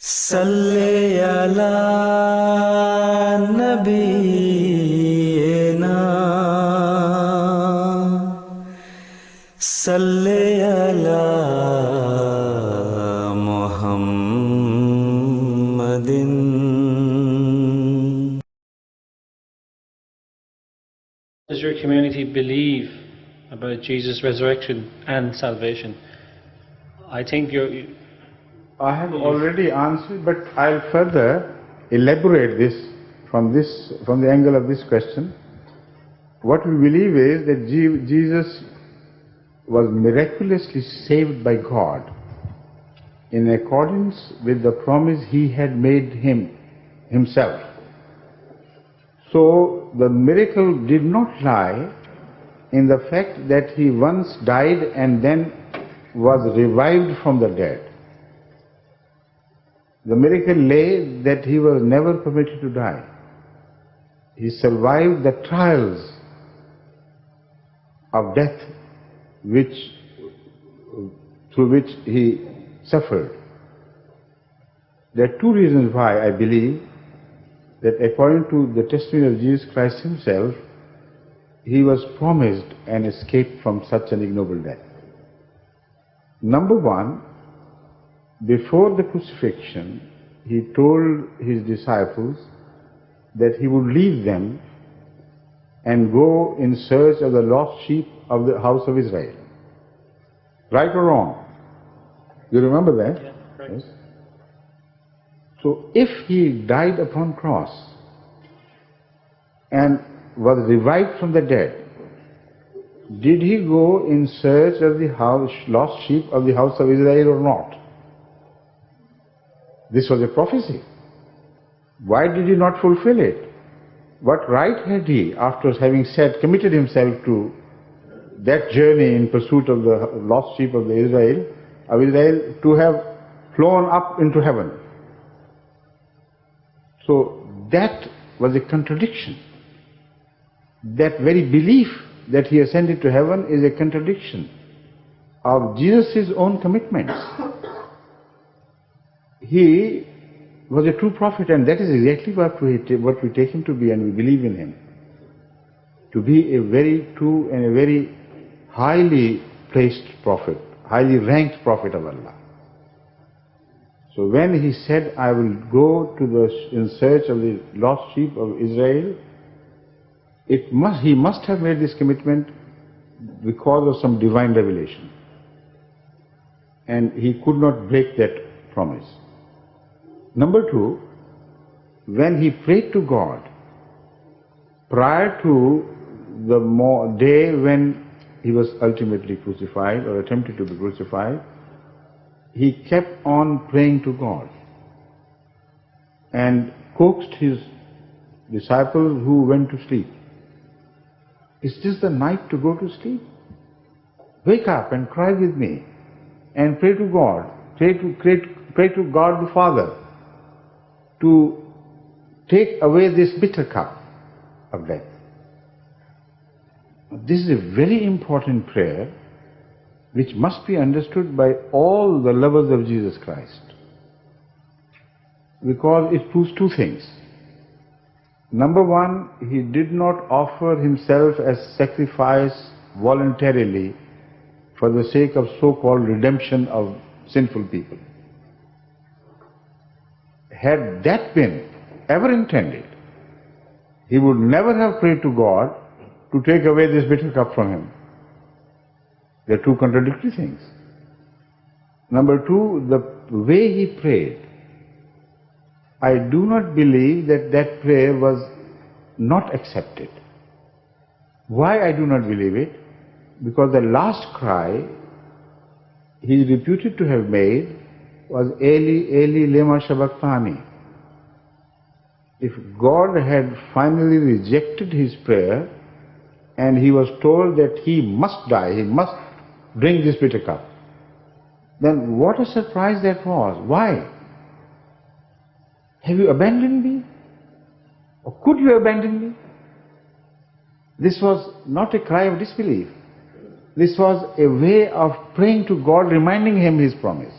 Salli ala nabiyyina Salli ala Muhammadin. Does your community believe about Jesus' resurrection and salvation? I think I have already answered, but I'll further elaborate this from the angle of this question. What we believe is that Jesus was miraculously saved by God in accordance with the promise He had made Himself. So the miracle did not lie in the fact that He once died and then was revived from the dead. The miracle lay that He was never permitted to die. He survived the trials of death through which He suffered. There are two reasons why I believe that according to the testimony of Jesus Christ Himself, He was promised an escape from such an ignoble death. Number one, before the crucifixion, He told His disciples that He would leave them and go in search of the lost sheep of the house of Israel. Right or wrong? You remember that? Yeah, right. Yes? So if He died upon cross and was revived from the dead, did He go in search of the lost sheep of the house of Israel or not? This was a prophecy. Why did He not fulfill it? What right had He, after having committed Himself to that journey in pursuit of the lost sheep of Israel, to have flown up into heaven? So that was a contradiction. That very belief that He ascended to heaven is a contradiction of Jesus' own commitments. He was a true prophet, and that is exactly what we take Him to be, and we believe in Him to be a very true and a very highly placed prophet, highly ranked prophet of Allah. So when He said, I will go in search of the lost sheep of Israel, He must have made this commitment because of some divine revelation, and He could not break that promise. Number two, when He prayed to God prior to the day when He was ultimately crucified or attempted to be crucified, He kept on praying to God and coaxed His disciples who went to sleep. Is this the night to go to sleep? Wake up and cry with me and pray to God. Pray to God the Father to take away this bitter cup of death. This is a very important prayer which must be understood by all the lovers of Jesus Christ, because it proves two things. Number one, He did not offer Himself as sacrifice voluntarily for the sake of so-called redemption of sinful people. Had that been ever intended, He would never have prayed to God to take away this bitter cup from Him. They are two contradictory things. Number two, the way He prayed, I do not believe that prayer was not accepted. Why I do not believe it? Because the last cry He is reputed to have made was Eli, Eli, lema sabachthani. If God had finally rejected His prayer and He was told that He must die, He must drink this bitter cup, then what a surprise that was. Why? Have you abandoned me? Or could you abandon me? This was not a cry of disbelief. This was a way of praying to God, reminding Him His promise.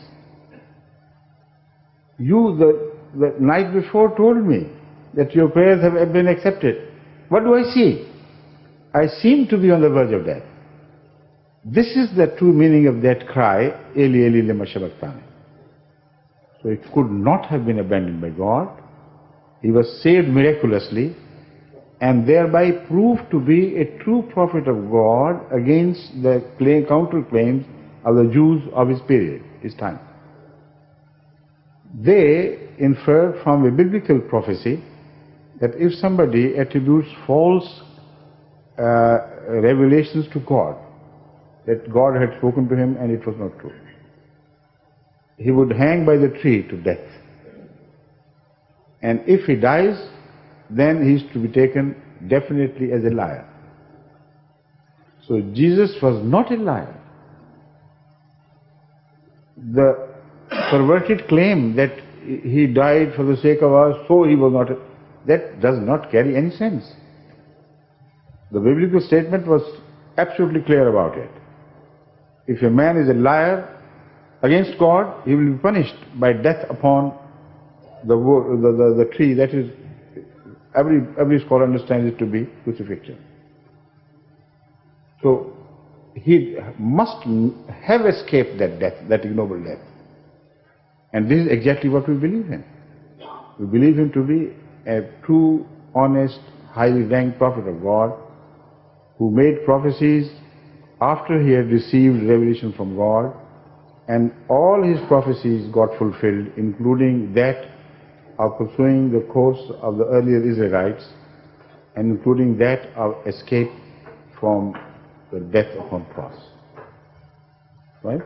You, the night before, told me that your prayers have been accepted. What do I see? I seem to be on the verge of death. This is the true meaning of that cry, Eli Eli lema sabachthani. So it could not have been abandoned by God. He was saved miraculously and thereby proved to be a true prophet of God against the counter-claims of the Jews of his period, his time. They inferred from a biblical prophecy that if somebody attributes false revelations to God, that God had spoken to him and it was not true, he would hang by the tree to death. And if he dies, then he is to be taken definitely as a liar. So Jesus was not a liar. The perverted claim that he died for the sake of us, so he was not, that does not carry any sense. The biblical statement was absolutely clear about it. If a man is a liar against God, he will be punished by death upon the tree. That is, every scholar understands it to be crucifixion. So he must have escaped that death, that ignoble death. And this is exactly what we believe in. We believe him to be a true, honest, highly ranked prophet of God who made prophecies after he had received revelation from God, and all his prophecies got fulfilled, including that of pursuing the course of the earlier Israelites, and including that of escape from the death upon cross. Right?